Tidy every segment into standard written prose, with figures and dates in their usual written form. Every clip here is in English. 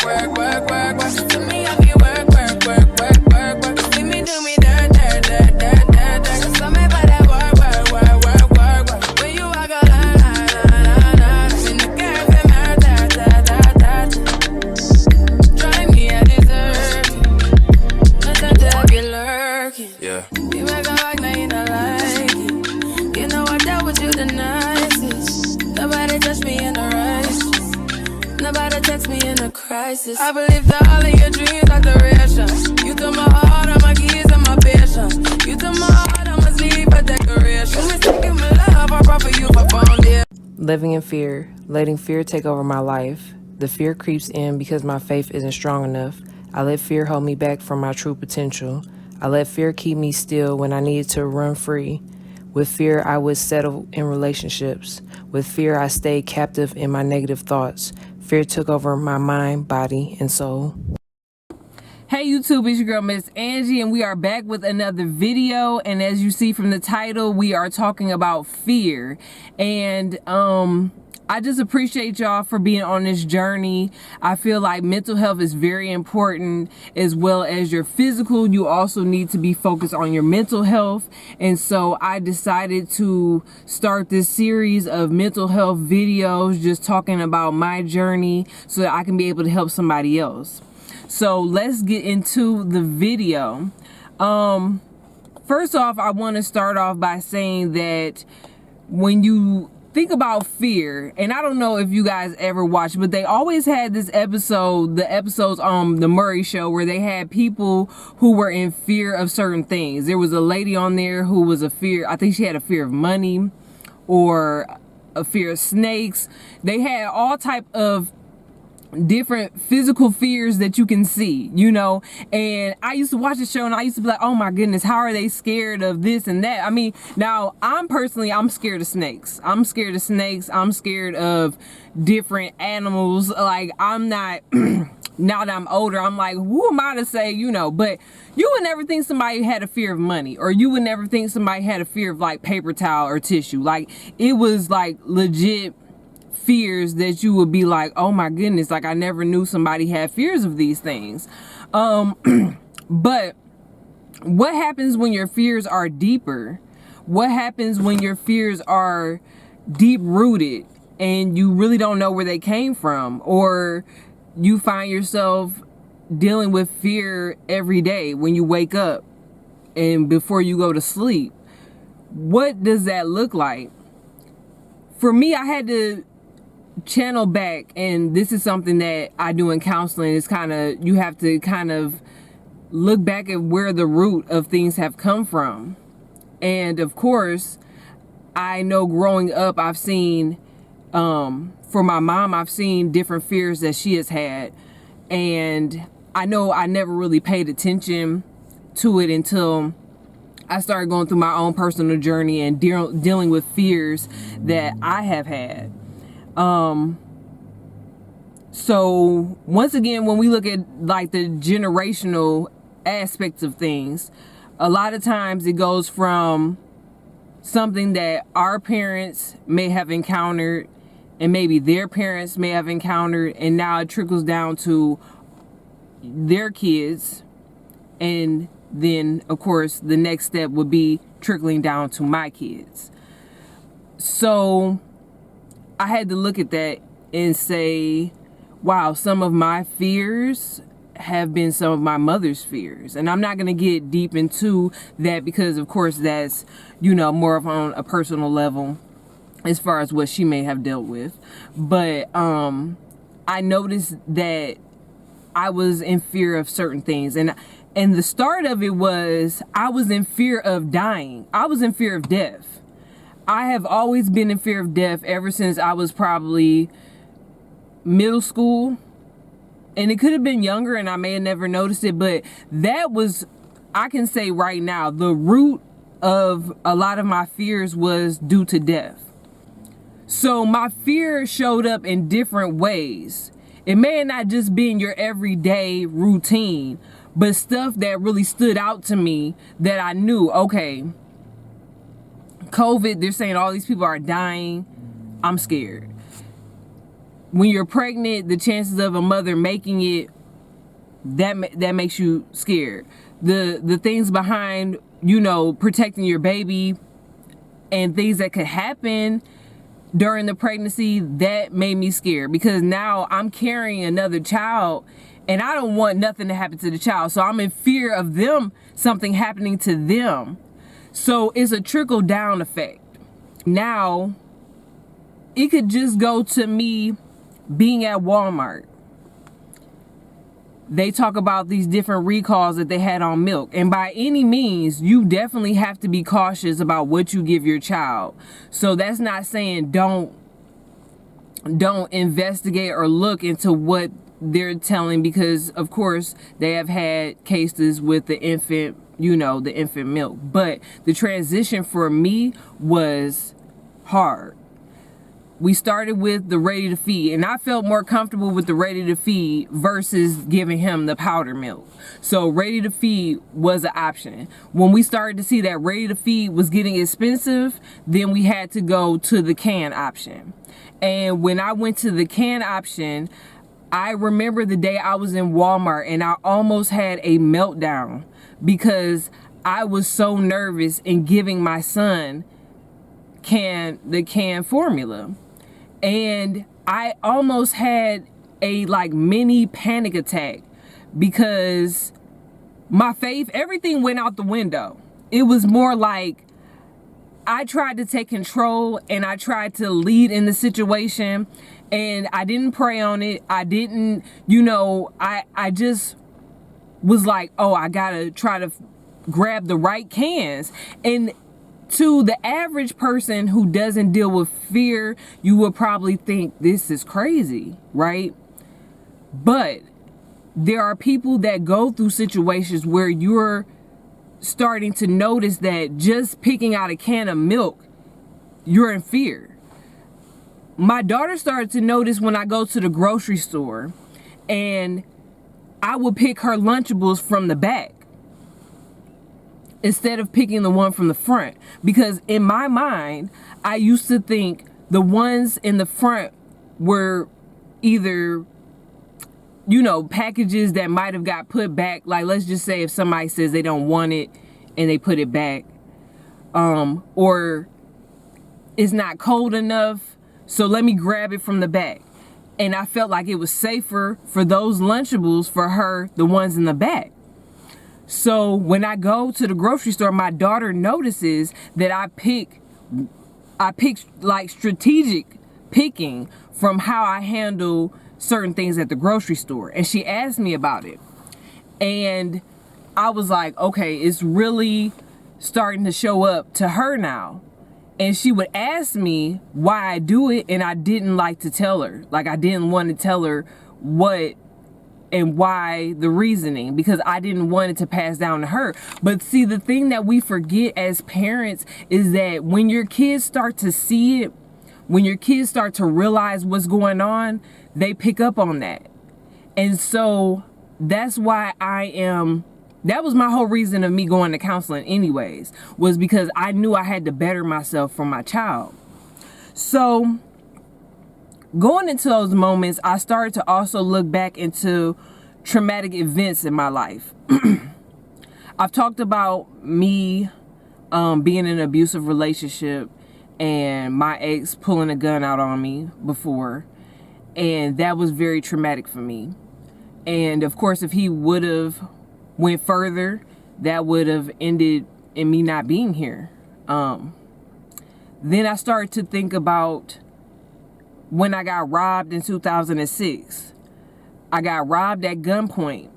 work, work, work, work. To me, I be work, work, work, work, work, work. See me do me dirt, dirt, dirt, dirt, dirt, dirt. So me by that work, work, work, work, work, work. When you walk a line, line, line, line, line. In the girls, them hurt, dirt, dirt, dirt, dirt. Try me, I deserve it. No time to have you lurking. Yeah. You make a like, now you not like it. You know I dealt with you the nicest. Nobody touched me in the righteous. Nobody text me in a crisis. I believe that all of your dreams are duration. You took my heart, all my keys, and my patience. You took my heart, I must leave a decoration. You mistaken my love, I brought for you for phone, yeah. Living in fear, letting fear take over my life. The fear creeps in because my faith isn't strong enough. I let fear hold me back from my true potential. I let fear keep me still when I needed to run free. With fear, I would settle in relationships. With fear, I stayed captive in my negative thoughts. Fear took over my mind, body, and soul. Hey YouTube, it's your girl Miss Angie, and we are back with another video. And as you see from the title, we are talking about fear. And I just appreciate y'all for being on this journey. I feel like mental health is very important, as well as your physical. You also need to be focused on your mental health. And so I decided to start this series of mental health videos, just talking about my journey so that I can be able to help somebody else. So let's get into the video. First off, I want to start off by saying that when you think about fear, and I don't know if you guys ever watched, but they always had this episode, the episodes on the Murray Show, where they had people who were in fear of certain things. There was a lady on there who was I think she had a fear of money or a fear of snakes. They had all type of different physical fears that you can see, you know. And I used to watch the show and I used to be like, oh my goodness, how are they scared of this and that? I mean, now I'm scared of snakes. I'm scared of snakes. I'm scared of different animals. Like, I'm not now that I'm older, I'm like, who am I to say, you know? But you would never think somebody had a fear of money, or you would never think somebody had a fear of like paper towel or tissue. Like, it was like legit fears that you would be like, oh my goodness, like I never knew somebody had fears of these things. But what happens when your fears are deeper? What happens when your fears are deep rooted and you really don't know where they came from, or you find yourself dealing with fear every day when you wake up and before you go to sleep? What does that look like? For me, I had to channel back, and this is something that I do in counseling. It's kind of, you have to kind of look back at where the root of things have come from. And of course, I know growing up, I've seen, for my mom, I've seen different fears that she has had. And I know I never really paid attention to it until I started going through my own personal journey and dealing with fears that I have had. So once again, when we look at like the generational aspects of things, a lot of times it goes from something that our parents may have encountered and maybe their parents may have encountered, and now it trickles down to their kids. And then of course the next step would be trickling down to my kids. So I had to look at that and say, wow, some of my fears have been some of my mother's fears. And I'm not going to get deep into that because, of course, that's, you know, more of on a personal level as far as what she may have dealt with. But I noticed that I was in fear of certain things. And the start of it was I was in fear of dying. I was in fear of death. I have always been in fear of death ever since I was probably middle school. And it could have been younger and I may have never noticed it, but that was, I can say right now, the root of a lot of my fears was due to death. So my fear showed up in different ways. It may not just be in your everyday routine, but stuff that really stood out to me that I knew, okay, COVID, they're saying all these people are dying. I'm scared. when you're pregnant, the chances of a mother making it, that makes you scared. The things behind, you know, protecting your baby and things that could happen during the pregnancy, that made me scared, because now I'm carrying another child and I don't want nothing to happen to the child. So I'm in fear of something happening to them. So it's a trickle down effect. Now, it could just go to me being at Walmart. They talk about these different recalls that they had on milk. And by any means, you definitely have to be cautious about what you give your child. So that's not saying don't investigate or look into what they're telling, because of course they have had cases with the infant, you know, the infant milk. But the transition for me was hard. We started with the ready to feed, and I felt more comfortable with the ready to feed versus giving him the powder milk. So ready to feed was an option. When we started to see that ready to feed was getting expensive, then we had to go to the can option. And when I went to the can option, I remember the day I was in Walmart and I almost had a meltdown because I was so nervous in giving my son the canned formula. And I almost had a mini panic attack because my faith, everything went out the window. It was more like I tried to take control and I tried to lead in the situation, and I didn't pray on it. I didn't, I just was like, oh, I gotta try to grab the right cans. And to the average person who doesn't deal with fear, you would probably think this is crazy, right? But there are people that go through situations where you're starting to notice that just picking out a can of milk, you're in fear. My daughter started to notice when I go to the grocery store and I would pick her Lunchables from the back instead of picking the one from the front, because in my mind, I used to think the ones in the front were either, packages that might have got put back. Like, let's just say if somebody says they don't want it and they put it back, or it's not cold enough, so let me grab it from the back. And I felt like it was safer for those Lunchables for her, the ones in the back. So when I go to the grocery store, my daughter notices that I pick like strategic picking from how I handle certain things at the grocery store. And she asked me about it. And I was like, okay, it's really starting to show up to her now. And she would ask me why I do it, and I didn't like to tell her. Like, I didn't want to tell her what and why, the reasoning, because I didn't want it to pass down to her. But see, the thing that we forget as parents is that when your kids start to see it, when your kids start to realize what's going on, they pick up on that. And so that's why that was my whole reason of me going to counseling anyways, was because I knew I had to better myself for my child. So going into those moments, I started to also look back into traumatic events in my life. I've talked about me being in an abusive relationship and my ex pulling a gun out on me before. And that was very traumatic for me. And of course, if he would have went further, that would have ended in me not being here. Then I started to think about when I got robbed in 2006. I got robbed at gunpoint,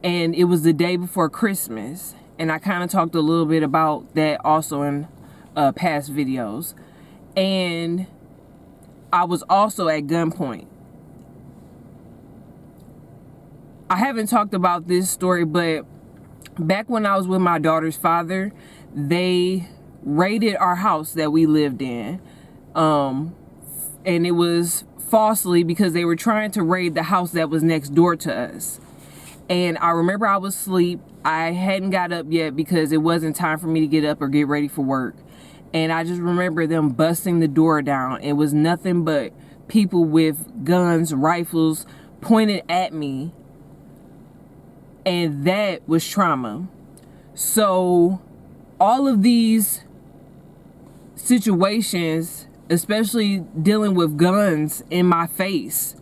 and it was the day before Christmas. And I kind of talked a little bit about that also in past videos. And I was also at gunpoint. I haven't talked about this story, but back when I was with my daughter's father, they raided our house that we lived in. And it was falsely because they were trying to raid the house that was next door to us. And I remember I was asleep. I hadn't got up yet because it wasn't time for me to get up or get ready for work. And I just remember them busting the door down. It was nothing but people with guns, rifles pointed at me, and that was trauma. So all of these situations, especially dealing with guns in my face,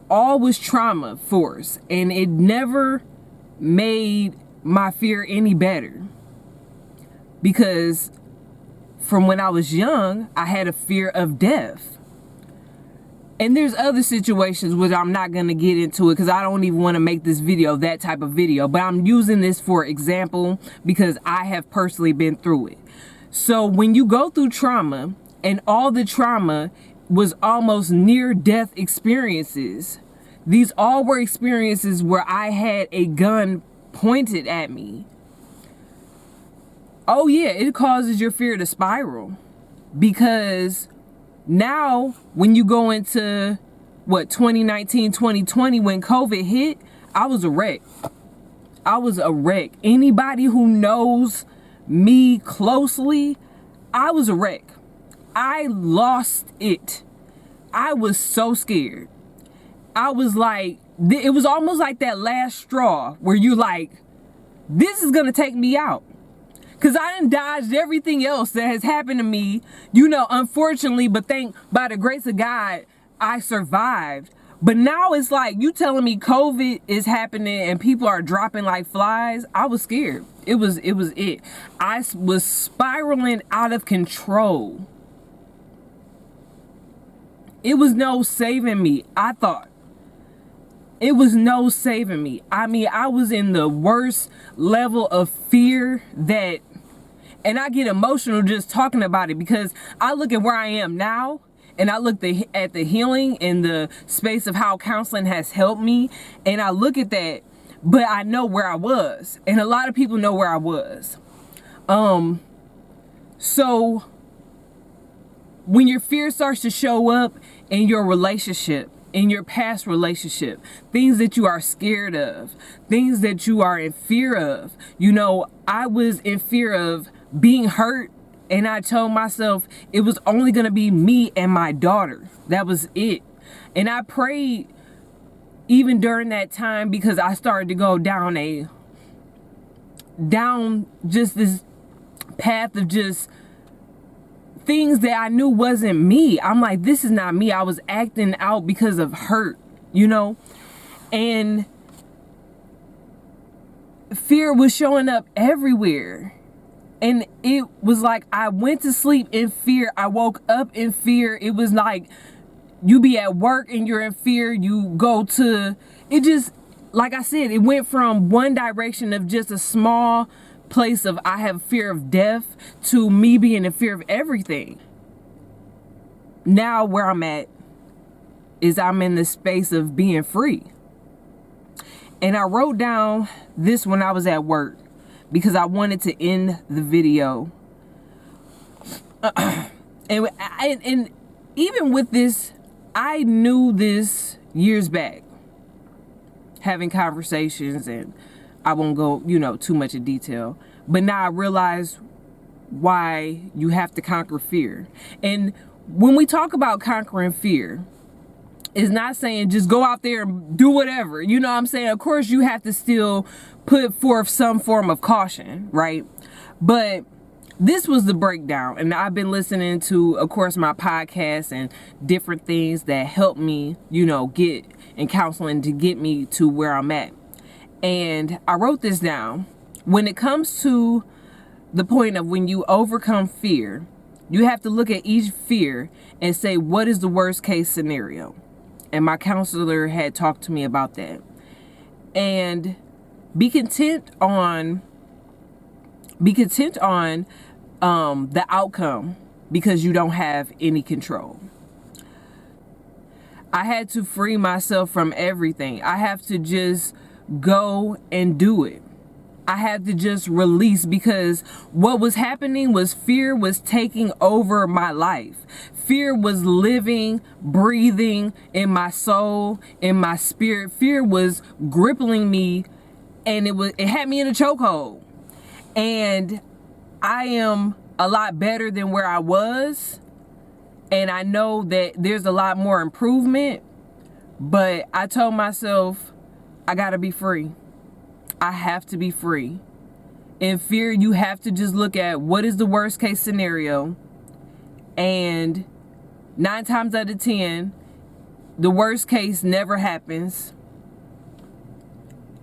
all was trauma force, and it never made my fear any better, because from when I was young, I had a fear of death. And there's other situations which I'm not going to get into it because I don't even want to make this video that type of video, but I'm using this for example because I have personally been through it. So when you go through trauma, and all the trauma was almost near-death experiences, these all were experiences where I had a gun pointed at me. Oh yeah, it causes your fear to spiral, because now when you go into 2019, 2020, when COVID hit, I was a wreck. I was a wreck. Anybody who knows me closely, I was a wreck. I lost it. I was so scared. I was like, it was almost like that last straw where you like, this is gonna take me out. Cause I done dodged everything else that has happened to me, unfortunately, but by the grace of God, I survived. But now it's like, you telling me COVID is happening and people are dropping like flies. I was scared. It was it. I was spiraling out of control. It was no saving me, I thought. It was no saving me. I mean, I was in the worst level of fear that, and I get emotional just talking about it, because I look at where I am now, and I look at the healing and the space of how counseling has helped me, and I look at that, but I know where I was, and a lot of people know where I was. So when your fear starts to show up in your relationship, in your past relationship, things that you are scared of, things that you are in fear of. I was in fear of being hurt, and I told myself it was only going to be me and my daughter. That was it. And I prayed even during that time, because I started to go down just this path of just things that I knew wasn't me. I'm like, this is not me. I was acting out because of hurt, and fear was showing up everywhere. And it was like, I went to sleep in fear. I woke up in fear. It was like, you be at work and you're in fear. You go to, it just, like I said, it went from one direction of just a small place of I have fear of death to me being in fear of everything. Now where I'm at is I'm in the space of being free. And I wrote down this when I was at work because I wanted to end the video. And even with this, I knew this years back, having conversations, and I won't go, too much in detail. But now I realize why you have to conquer fear. And when we talk about conquering fear, it's not saying just go out there and do whatever. You know what I'm saying? Of course, you have to still put forth some form of caution, right? But this was the breakdown. And I've been listening to, of course, my podcast and different things that help me, get in counseling to get me to where I'm at. And I wrote this down. When it comes to the point of when you overcome fear, you have to look at each fear and say, what is the worst case scenario? And my counselor had talked to me about that. And be content on the outcome, because you don't have any control. I had to free myself from everything. I have to just go and do it. I had to just release, because what was happening was fear was taking over my life. Fear was living, breathing in my soul, in my spirit. Fear was gripping me, and it had me in a chokehold. And I am a lot better than where I was. And I know that there's a lot more improvement, but I told myself, I gotta be free. I have to be free. In fear, you have to just look at what is the worst case scenario. And 9 times out of 10, the worst case never happens.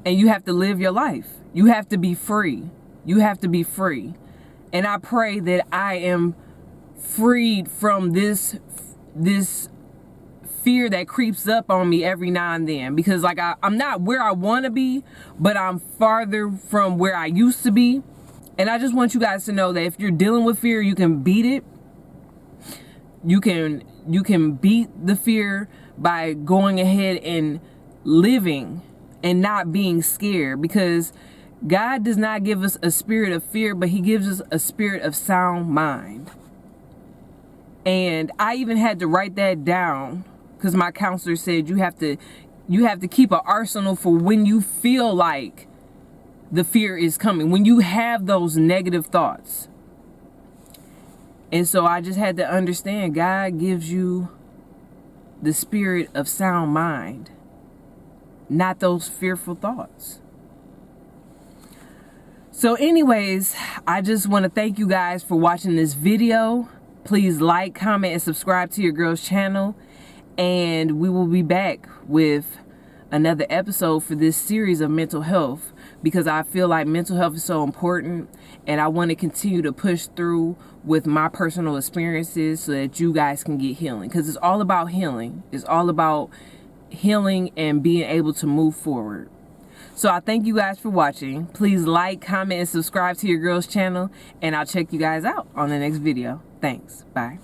And you have to live your life. You have to be free. You have to be free. And I pray that I am freed from this fear that creeps up on me every now and then, because like I'm not where I want to be, but I'm farther from where I used to be. And I just want you guys to know that if you're dealing with fear, you can beat it. You can beat the fear by going ahead and living and not being scared, because God does not give us a spirit of fear, but he gives us a spirit of sound mind. And I even had to write that down, because my counselor said you have to keep an arsenal for when you feel like the fear is coming, when you have those negative thoughts. And so I just had to understand God gives you the spirit of sound mind, not those fearful thoughts. So anyways, I just want to thank you guys for watching this video. Please like, comment, and subscribe to your girl's channel. And we will be back with another episode for this series of mental health, because I feel like mental health is so important, and I want to continue to push through with my personal experiences so that you guys can get healing, because it's all about healing. It's all about healing and being able to move forward. So I thank you guys for watching. Please like, comment, and subscribe to your girl's channel, and I'll check you guys out on the next video. Thanks. Bye.